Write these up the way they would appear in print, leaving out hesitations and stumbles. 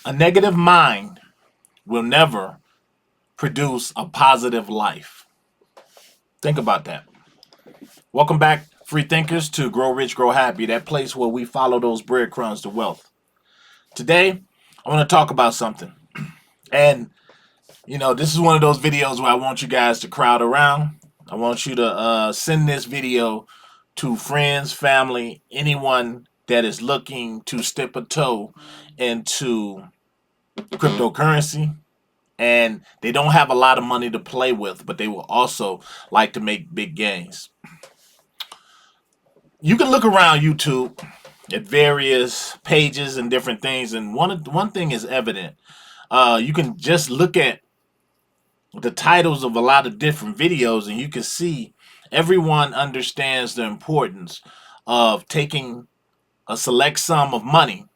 A negative mind will never produce a positive life. Think about that. Welcome back, free thinkers, to Grow Rich, Grow Happy, that place where we follow those breadcrumbs to wealth. Today, I want to talk about something. And, this is one of those videos where I want you guys to crowd around. I want you to send this video to friends, family, anyone that is looking to step a toe into cryptocurrency, and they don't have a lot of money to play with, but they will also like to make big gains. You can look around YouTube at various pages and different things, and one thing is evident. You can just look at the titles of a lot of different videos, and you can see everyone understands the importance of taking a select sum of money,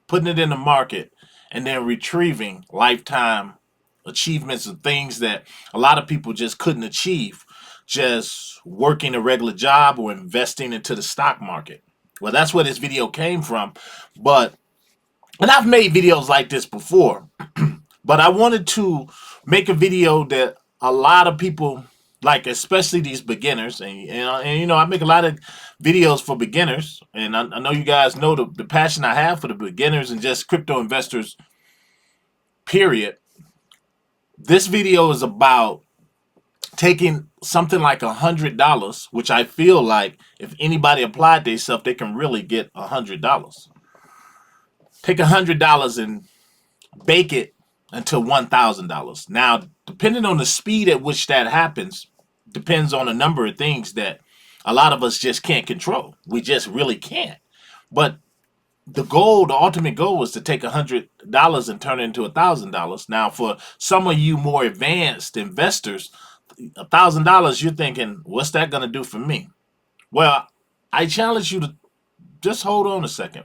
putting it in the market, and then retrieving lifetime achievements of things that a lot of people just couldn't achieve just working a regular job or investing into the stock market. Well, that's where this video came from. And I've made videos like this before, but I wanted to make a video that a lot of people like, especially these beginners. And I make a lot of videos for beginners, and I know you guys know the passion I have for the beginners and just crypto investors, period. This video is about taking something like $100, which I feel like if anybody applied themselves, they can really get $100. Take $100 and bake it until $1,000. Now, depending on the speed at which that happens, depends on a number of things that a lot of us just can't control. We just really can't. But the ultimate goal is to take $100 and turn it into $1,000. Now, for some of you more advanced investors, $1,000, you're thinking, what's that going to do for me? Well, I challenge you to just hold on a second,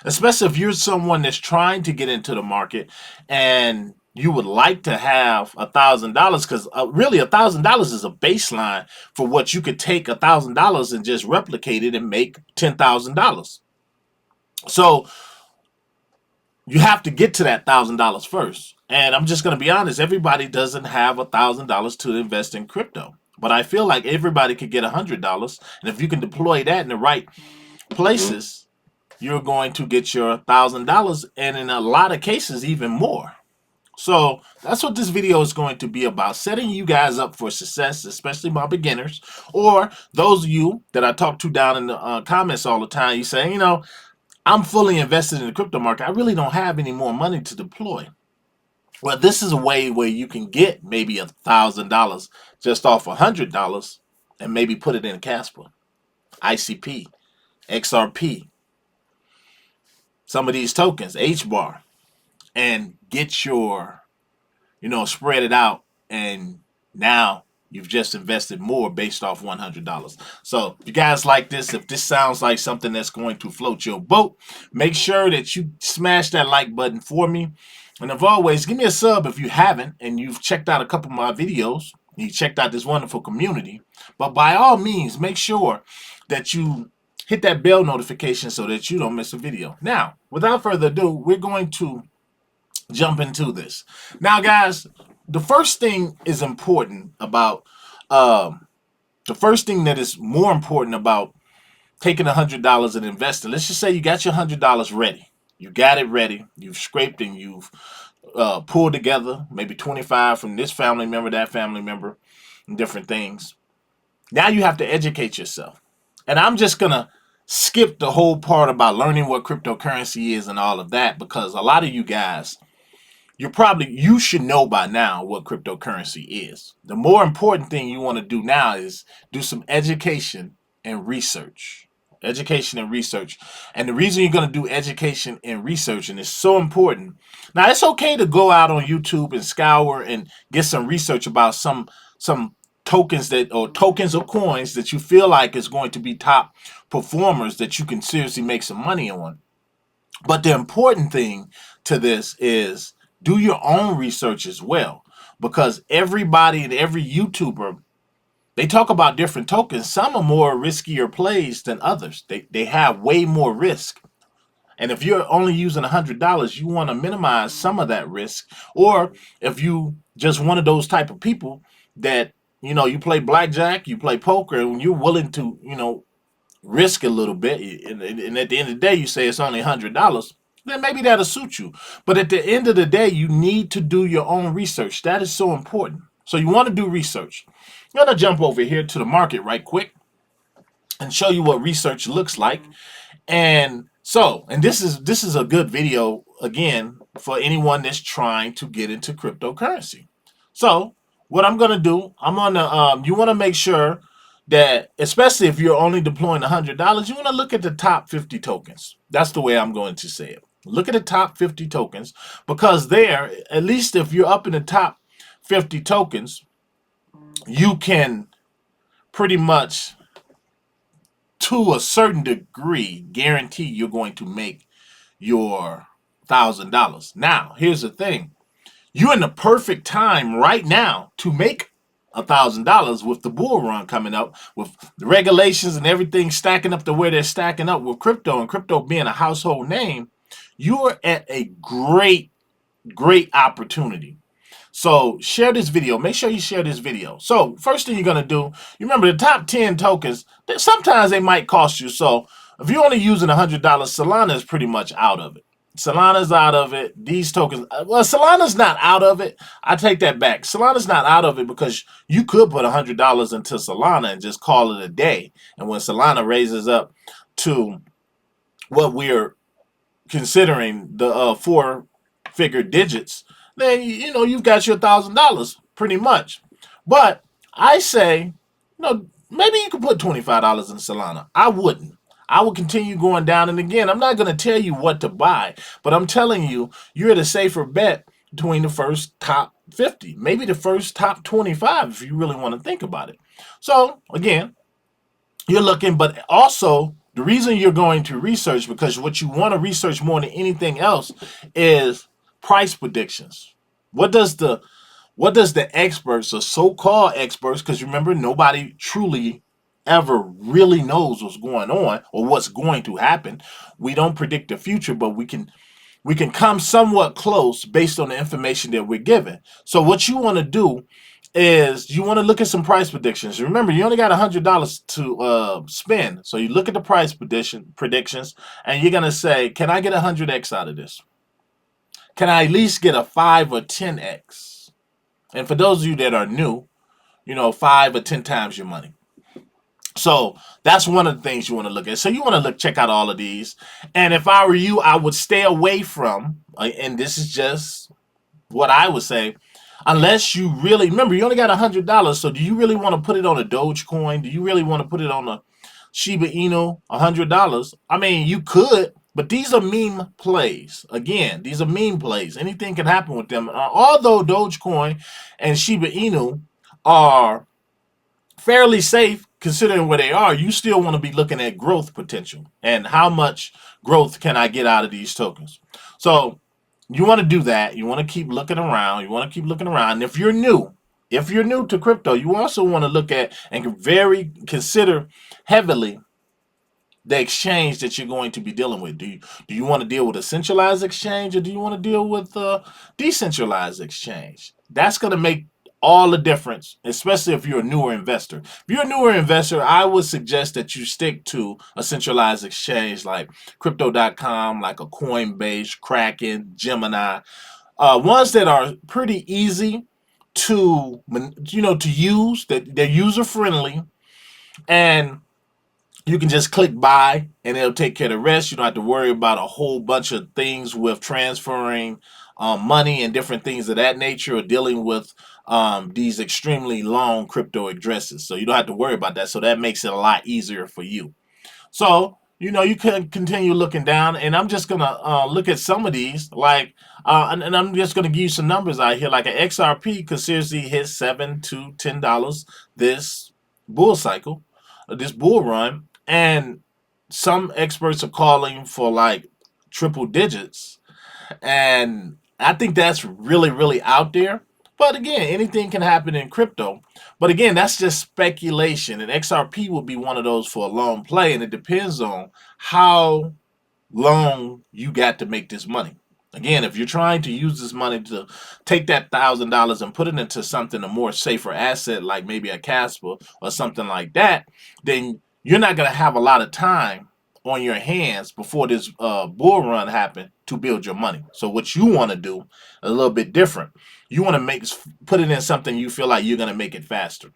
especially if you're someone that's trying to get into the market and you would like to have $1,000, because really $1,000 is a baseline for what you could take $1,000 and just replicate it and make $10,000. So you have to get to that $1,000 first. And I'm just going to be honest, everybody doesn't have $1,000 to invest in crypto. But I feel like everybody could get $100. And if you can deploy that in the right places, you're going to get your $1,000, and in a lot of cases, even more. So that's what this video is going to be about, setting you guys up for success, especially my beginners, or those of you that I talk to down in the comments all the time. You say, I'm fully invested in the crypto market. I really don't have any more money to deploy. Well, this is a way where you can get maybe $1,000 just off $100 and maybe put it in Casper, ICP, XRP, some of these tokens, HBAR, and get spread it out. And now you've just invested more based off $100. So if you guys like this, if this sounds like something that's going to float your boat, make sure that you smash that like button for me. And as always, give me a sub if you haven't and you've checked out a couple of my videos. You checked out this wonderful community. But by all means, make sure that you hit that bell notification so that you don't miss a video. Now, without further ado, we're going to jump into this. Now, guys, the first thing is important about the first thing that is more important about taking $100 and investing. Let's just say you got your $100 ready. You got it ready. You've scraped and you've pulled together maybe 25 from this family member, that family member, and different things. Now you have to educate yourself. And I'm just going to skip the whole part about learning what cryptocurrency is and all of that, because a lot of you guys, you should know by now what cryptocurrency is. The more important thing you want to do now is do some education and research. Education and research. And the reason you're going to do education and research, and it's so important. Now, it's okay to go out on YouTube and scour and get some research about some tokens or coins that you feel like is going to be top performers that you can seriously make some money on. But the important thing to this is do your own research as well, because everybody and every YouTuber, they talk about different tokens. Some are more riskier plays than others. They have way more risk. And if you're only using $100, you want to minimize some of that risk. Or if you just one of those type of people that, you play blackjack, you play poker, and you're willing to, risk a little bit, and at the end of the day, you say it's only $100, then maybe that'll suit you. But at the end of the day, you need to do your own research. That is so important. So you want to do research. I'm going to jump over here to the market right quick and show you what research looks like. And this is a good video again for anyone that's trying to get into cryptocurrency. So what I'm gonna do, you want to make sure that, especially if you're only deploying $100, you want to look at the top 50 tokens. That's the way I'm going to say it. Look at the top 50 tokens, because there, at least if you're up in the top 50 tokens, you can pretty much, to a certain degree, guarantee you're going to make your $1,000. Now, here's the thing. You're in the perfect time right now to make $1,000 with the bull run coming up, with the regulations and everything stacking up the way they're stacking up with crypto, and crypto being a household name. You're at a great, great opportunity. So share this video. Make sure you share this video. So first thing you're going to do, you remember the top 10 tokens, sometimes they might cost you. So if you're only using $100, Solana is pretty much out of it. Solana's out of it. These tokens, well, Solana's not out of it. I take that back. Solana's not out of it because you could put $100 into Solana and just call it a day. And when Solana raises up to what we're considering the four-figure digits, then you've got your $1,000 pretty much. But I say, maybe you could put $25 in Solana. I wouldn't. I would continue going down. And again, I'm not going to tell you what to buy, but I'm telling you, you're at a safer bet between the first top 50, maybe the first top 25, if you really want to think about it. So again, you're looking, but also the reason you're going to research, because what you want to research more than anything else is price predictions. What does the experts, or so-called experts, because remember, nobody truly ever really knows what's going on or what's going to happen. We don't predict the future, but we can come somewhat close based on the information that we're given. So what you want to do is you want to look at some price predictions. Remember, you only got $100 to spend. So you look at the price predictions, and you're going to say, can I get 100x out of this? Can I at least get a 5 or 10x? And for those of you that are new, 5 or 10 times your money. So that's one of the things you want to look at. So you want to check out all of these. And if I were you, I would stay away from, and this is just what I would say, unless you really, remember, you only got $100. So do you really want to put it on a Dogecoin? Do you really want to put it on a Shiba Inu, $100? I mean, you could, but these are meme plays. Again, these are meme plays. Anything can happen with them. Although Dogecoin and Shiba Inu are fairly safe considering where they are, you still want to be looking at growth potential and how much growth can I get out of these tokens. So you want to do that. You want to keep looking around. And if you're new to crypto, you also want to look at and consider heavily the exchange that you're going to be dealing with. Do you want to deal with a centralized exchange, or do you want to deal with a decentralized exchange? That's going to make all the difference, especially if you're a newer investor. If you're a newer investor, I would suggest that you stick to a centralized exchange like crypto.com, like a Coinbase, Kraken, Gemini, ones that are pretty easy to use, that they're user friendly, and you can just click buy and it'll take care of the rest. You don't have to worry about a whole bunch of things with transferring money and different things of that nature, or dealing with these extremely long crypto addresses. So you don't have to worry about that. So that makes it a lot easier for you. So, you can continue looking down, and I'm just going to look at some of these, like, and I'm just going to give you some numbers out here. Like an XRP could seriously hit $7 to $10 this bull cycle, this bull run. And some experts are calling for like triple digits. And I think that's really, really out there. But again, anything can happen in crypto. But again, that's just speculation. And XRP will be one of those for a long play. And it depends on how long you got to make this money. Again, if you're trying to use this money to take that $1,000 and put it into something a more safer asset, like maybe a Casper or something like that, then you're not going to have a lot of time on your hands before this bull run happen to build your money. So what you want to do a little bit different. You want to put it in something you feel like you're going to make it faster.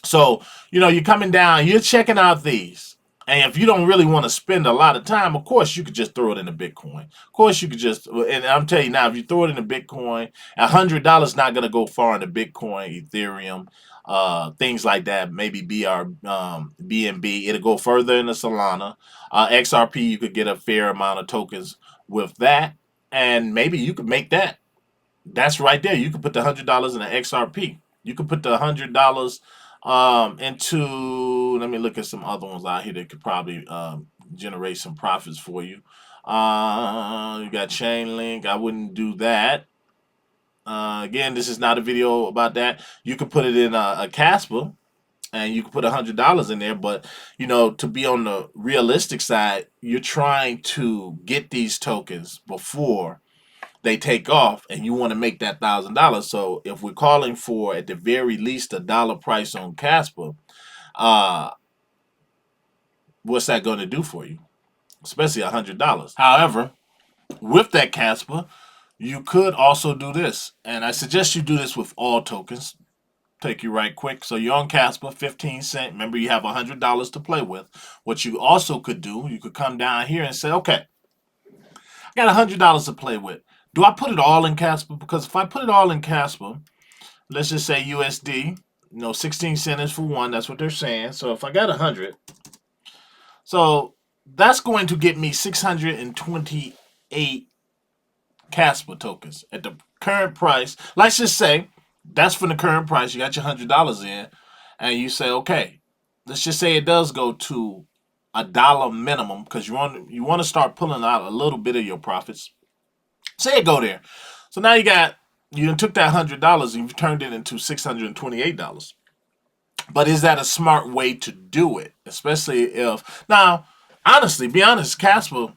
So, you're coming down, you're checking out these. And if you don't really want to spend a lot of time, of course, you could just throw it into Bitcoin. Of course, you could and I'm telling you now, if you throw it into Bitcoin, $100 not going to go far into Bitcoin, Ethereum, things like that. Maybe BNB, it'll go further into Solana. XRP, you could get a fair amount of tokens with that. And maybe you could make that. That's right there. You could put the $100 in an XRP. You could put the $100 into. Let me look at some other ones out here that could probably generate some profits for you. You got Chainlink. I wouldn't do that. Again, this is not a video about that. You could put it in a Casper, and you could put $100 in there. But to be on the realistic side, you're trying to get these tokens before they take off, and you want to make that $1,000. So if we're calling for at the very least $1 price on Casper, uh, what's that going to do for you? Especially $100. However, with that Casper, you could also do this, and I suggest you do this with all tokens. Take you right quick. So you're on Casper, 15 cent. Remember, you have $100 to play with. What you also could do, you could come down here and say, okay, I got $100 to play with. Do I put it all in Casper? Because if I put it all in Casper, let's just say USD, 16 cents for one. That's what they're saying. So if I got 100, so that's going to get me 628 Casper tokens at the current price. Let's just say that's from the current price. You got your $100 in, and you say, okay, let's just say it does go to $1 minimum because you want to start pulling out a little bit of your profits. Say it go there. So now you took that $100 and you've turned it into $628. But is that a smart way to do it? Especially if now, honestly, be honest, Casper,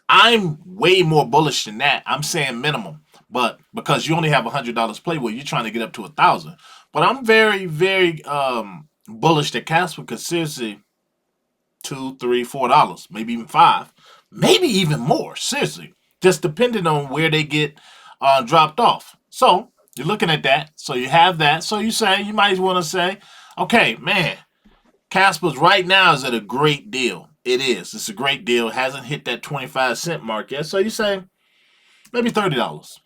I'm way more bullish than that. I'm saying minimum. But because you only have $100 play with, you're trying to get up to 1,000. But I'm very, very bullish that Casper could seriously $2, $3, $4, maybe even $5, maybe even more. Seriously, just depending on where they get dropped off. So you're looking at that. So you have that. So you might want to say, okay, man, Casper's right now is at a great deal. It is. It's a great deal. It hasn't hit that 25-cent mark yet. So you say maybe $30.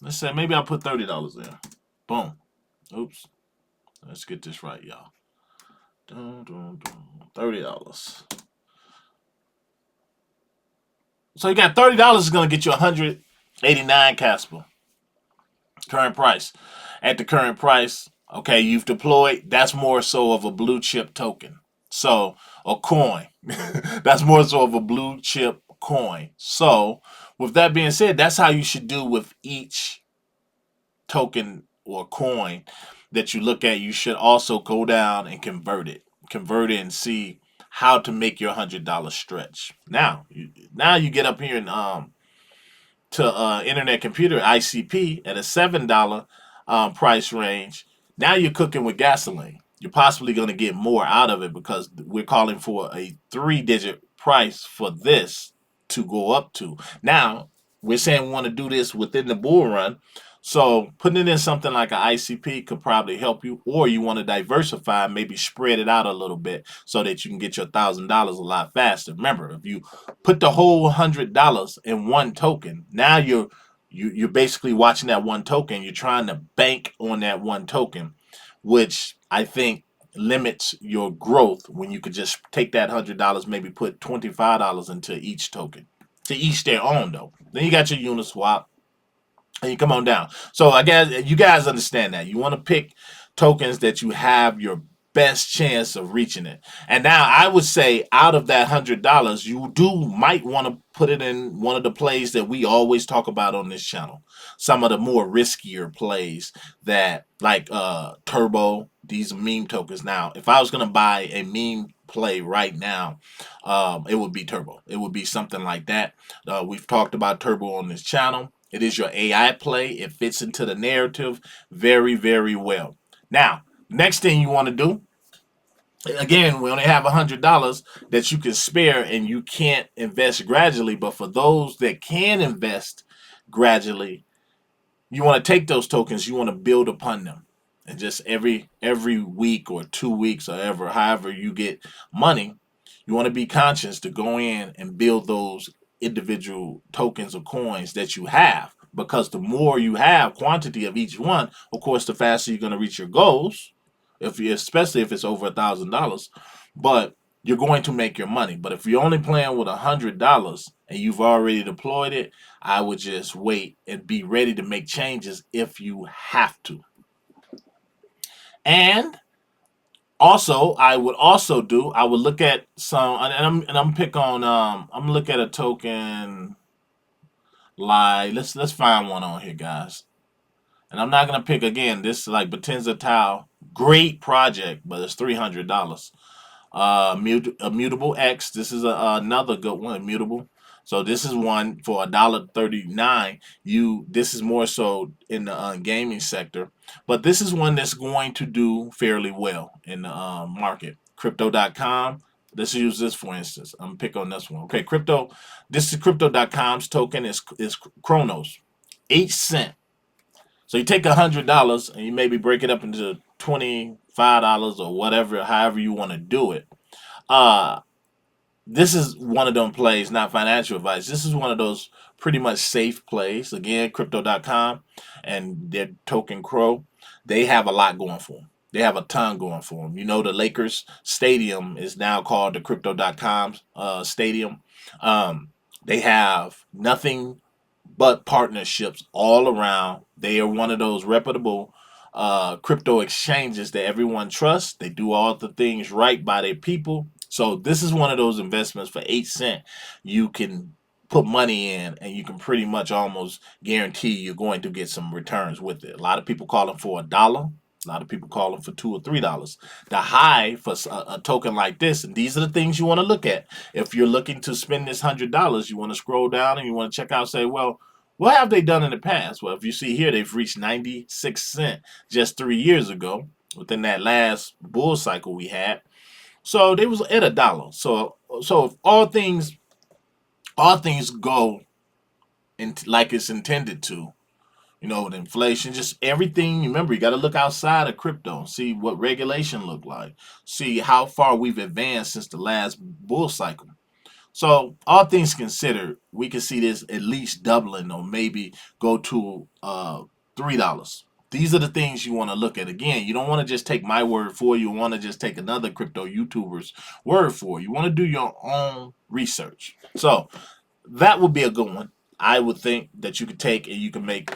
Let's say maybe I'll put $30 there. Boom. Oops. Let's get this right, y'all. $30. So you got $30 is going to get you 189 Casper. Current price. At the current price, okay, you've deployed. That's more so of a blue chip token. So, a coin. That's more so of a blue chip coin. So, with that being said, that's how you should do with each token or coin that you look at. You should also go down and convert it. Convert it and see how to make your $100 stretch. Now you get up here and to Internet Computer ICP at a $7 price range. Now you're cooking with gasoline. You're possibly going to get more out of it because we're calling for a 3-digit price for this to go up to. Now we're saying we want to do this within the bull run. So putting it in something like an ICP could probably help you, or you want to diversify, maybe spread it out a little bit so that you can get your $1,000 a lot faster. Remember, if you put the whole $100 in one token, now you're basically watching that one token. You're trying to bank on that one token, which I think limits your growth when you could just take that $100, maybe put $25 into each token. To each their own, though. Then you got your Uniswap. And you come on down. So I guess you guys understand that. You want to pick tokens that you have your best chance of reaching it. And now I would say out of that $100, you might want to put it in one of the plays that we always talk about on this channel. Some of the more riskier plays that like Turbo, these meme tokens. Now, if I was going to buy a meme play right now, it would be Turbo. It would be something like that. We've talked about Turbo on this channel. It is your AI play. It fits into the narrative very, very well. Now, next thing you want to do, again, we only have $100 that you can spare, and you can't invest gradually. But for those that can invest gradually, you want to take those tokens, you want to build upon them, and just every week or 2 weeks or ever, however you get money, you want to be conscious to go in and build those individual tokens or coins that you have, because the more you have quantity of each one, of course, the faster you're going to reach your goals, if you, especially if it's over $1,000. But you're going to make your money. But if you're only playing with $100 and you've already deployed it, I would just wait and be ready to make changes if you have to. And also, I would look at some, and I'm pick on I'm gonna look at a token like, let's find one on here, guys. And I'm not gonna pick again. This is like Batenza Tau, great project, but it's $300. Immutable X. This is another good one. Immutable. So this is one for $1.39. This is more so in the gaming sector, but this is one that's going to do fairly well in the market. Crypto.com. Let's use this for instance. I'm gonna pick on this one. Okay, crypto. This is Crypto.com's token is Chronos, 8 cent. So you take $100 and you maybe break it up into $25 or whatever, however you want to do it. Uh, this is one of them plays, not financial advice. This is one of those pretty much safe plays. Again, crypto.com and their token Crow, they have a lot going for them. They have a ton going for them. You know, the Lakers stadium is now called the crypto.com stadium. They have nothing but partnerships all around. They are one of those reputable crypto exchanges that everyone trusts. They do all the things right by their people. So this is one of those investments for 8 cent. You can put money in and you can pretty much almost guarantee you're going to get some returns with it. A lot of people call them for $1. A lot of people call them for $2 or $3. The high for a token like this, and these are the things you want to look at. If you're looking to spend this $100, you want to scroll down and you want to check out, say, well, what have they done in the past? Well, if you see here, they've reached 96 cent just 3 years ago within that last bull cycle we had. So they was at $1. So if all things go in like it's intended to, with inflation, just everything. Remember, you got to look outside of crypto, see what regulation look like, see how far we've advanced since the last bull cycle. So all things considered, we can see this at least doubling or maybe go to $3. These are the things you want to look at. Again, you don't want to just take my word for you. You want to just take another crypto YouTuber's word for you. You want to do your own research. So that would be a good one. I would think that you could take and you can make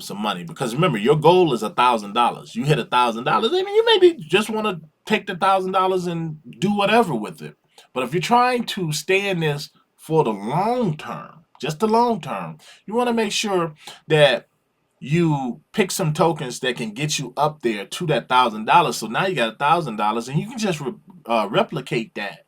some money, because remember, your goal is $1,000. You hit $1,000. I mean, you maybe just want to take the $1,000 and do whatever with it. But if you're trying to stay in this for the long term, just the long term, you want to make sure that you pick some tokens that can get you up there to that $1,000. So now you got $1,000 and you can just replicate that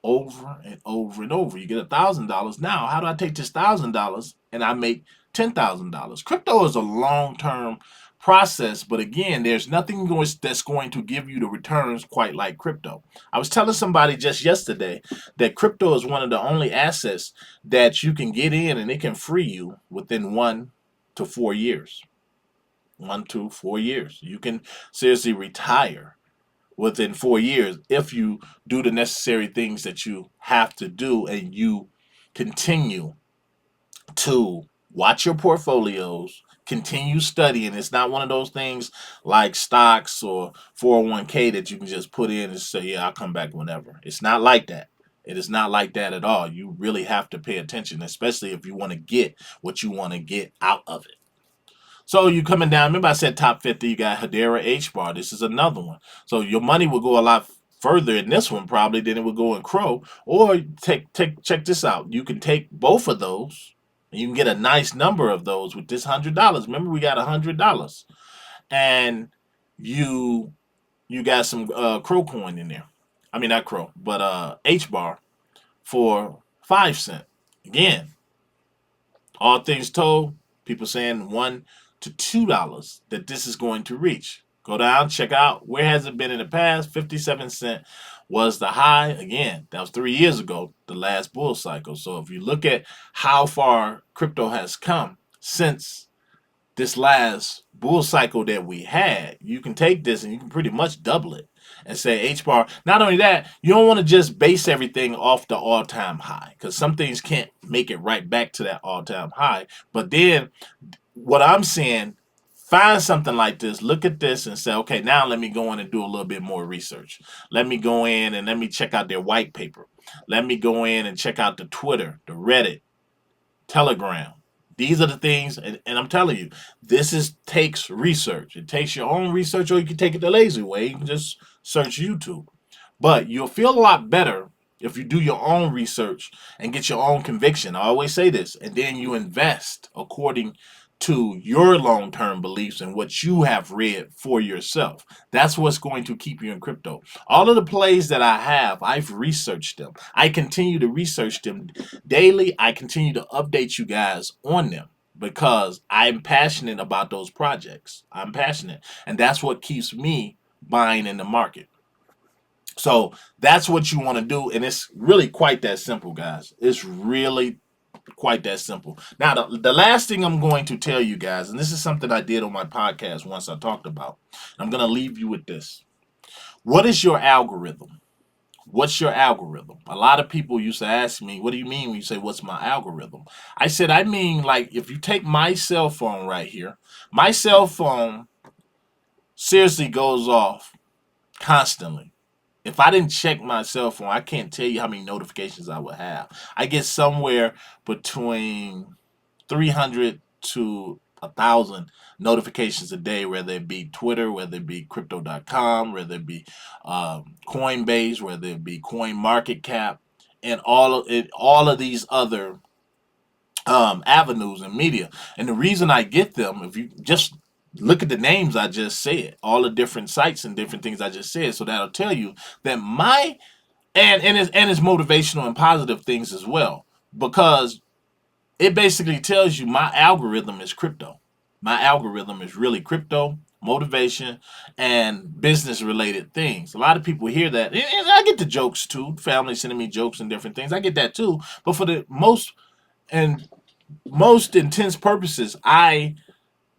over and over and over. You get $1,000. Now, how do I take this $1,000 and I make $10,000? Crypto is a long-term process, but again, there's nothing that's going to give you the returns quite like crypto. I was telling somebody just yesterday that crypto is one of the only assets that you can get in and it can free you within 1 to 4 years. 1 to 4 years. You can seriously retire within 4 years if you do the necessary things that you have to do and you continue to watch your portfolios, continue studying. It's not one of those things like stocks or 401k that you can just put in and say, yeah, I'll come back whenever. It's not like that. It is not like that at all. You really have to pay attention, especially if you want to get what you want to get out of it. So you coming down, remember I said top 50, you got Hedera H bar. This is another one. So your money will go a lot further in this one probably than it would go in Crow. Or check this out. You can take both of those and you can get a nice number of those with this $100. Remember, we got $100. And you got some Crow coin in there. I mean not Crow, but H bar for 5 cents. Again, all things told, people saying $1 to $2 that this is going to reach. Go down, check out where has it been in the past. 57 cents was the high. Again, that was 3 years ago, the last bull cycle. So if you look at how far crypto has come since this last bull cycle that we had, you can take this and you can pretty much double it and say H bar. Not only that, you don't want to just base everything off the all-time high, because some things can't make it right back to that all-time high. But then what I'm saying, find something like this, look at this and say, okay, now let me go in and do a little bit more research. Let me go in and let me check out their white paper. Let me go in and check out the Twitter, the Reddit, Telegram. These are the things, and I'm telling you, takes research. It takes your own research, or you can take it the lazy way. You can just search YouTube. But you'll feel a lot better if you do your own research and get your own conviction. I always say this, and then you invest according to your long-term beliefs and what you have read for yourself. That's what's going to keep you in crypto. All of the plays that I have, I've researched them. I continue to research them daily. I continue to update you guys on them because I'm passionate about those projects. I'm passionate, and that's what keeps me buying in the market. So that's what you want to do, and it's really quite that simple, guys. It's really quite that simple. Now, the last thing I'm going to tell you guys, and this is something I did on my podcast once I talked about, I'm going to leave you with this. What is your algorithm? What's your algorithm? A lot of people used to ask me, what do you mean when you say, what's my algorithm? I said, I mean, like, if you take my cell phone right here, my cell phone seriously goes off constantly. If I didn't check my cell phone, I can't tell you how many notifications I would have. I get somewhere between 300 to 1,000 notifications a day, whether it be Twitter, whether it be crypto.com, whether it be Coinbase, whether it be Coin Market Cap, and all of these other avenues and media. And the reason I get them, if you just look at the names I just said, all the different sites and different things I just said, so that'll tell you that it's motivational and positive things as well, because it basically tells you my algorithm is crypto. My algorithm is really crypto, motivation, and business related things. A lot of people hear that, and I get the jokes too. Family sending me jokes and different things. I get that too. But for the most intense purposes,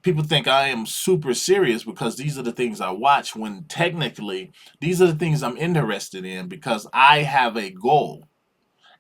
people think I am super serious because these are the things I watch, when technically these are the things I'm interested in because I have a goal,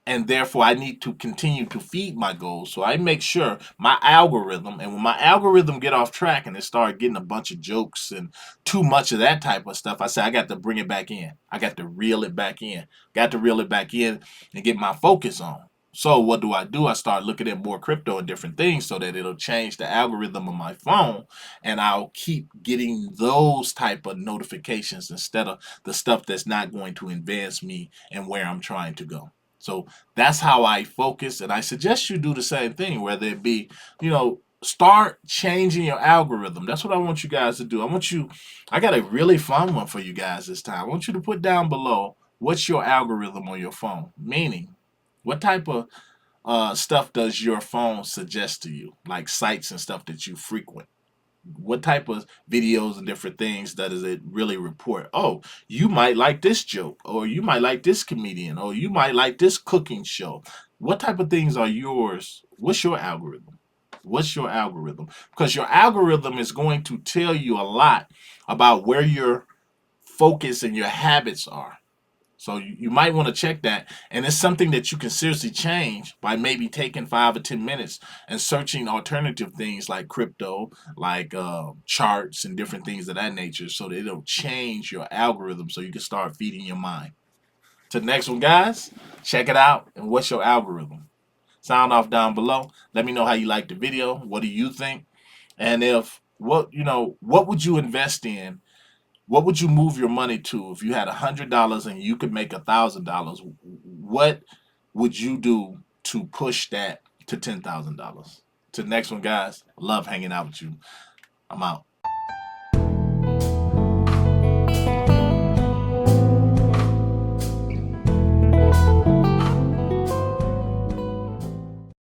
and therefore I need to continue to feed my goals. So I make sure my algorithm, and when my algorithm get off track and it start getting a bunch of jokes and too much of that type of stuff, I say I got to bring it back in. I got to reel it back in. Got to reel it back in and get my focus on. So what do? I start looking at more crypto and different things so that it'll change the algorithm of my phone, and I'll keep getting those type of notifications instead of the stuff that's not going to advance me and where I'm trying to go. So that's how I focus, and I suggest you do the same thing, whether it be, start changing your algorithm. That's what I want you guys to do. I got a really fun one for you guys this time. I want you to put down below, what's your algorithm on your phone? Meaning, what type of stuff does your phone suggest to you, like sites and stuff that you frequent? What type of videos and different things does it really report? Oh, you might like this joke, or you might like this comedian, or you might like this cooking show. What type of things are yours? What's your algorithm? What's your algorithm? Because your algorithm is going to tell you a lot about where your focus and your habits are. So you might want to check that. And it's something that you can seriously change by maybe taking 5 or 10 minutes and searching alternative things like crypto, like charts and different things of that nature, so that it'll change your algorithm so you can start feeding your mind. To the next one, guys, check it out. And what's your algorithm? Sound off down below. Let me know how you like the video. What do you think? And what would you invest in? What would you move your money to if you had $100 and you could make $1,000? What would you do to push that to $10,000? To the next one, guys. Love hanging out with you. I'm out.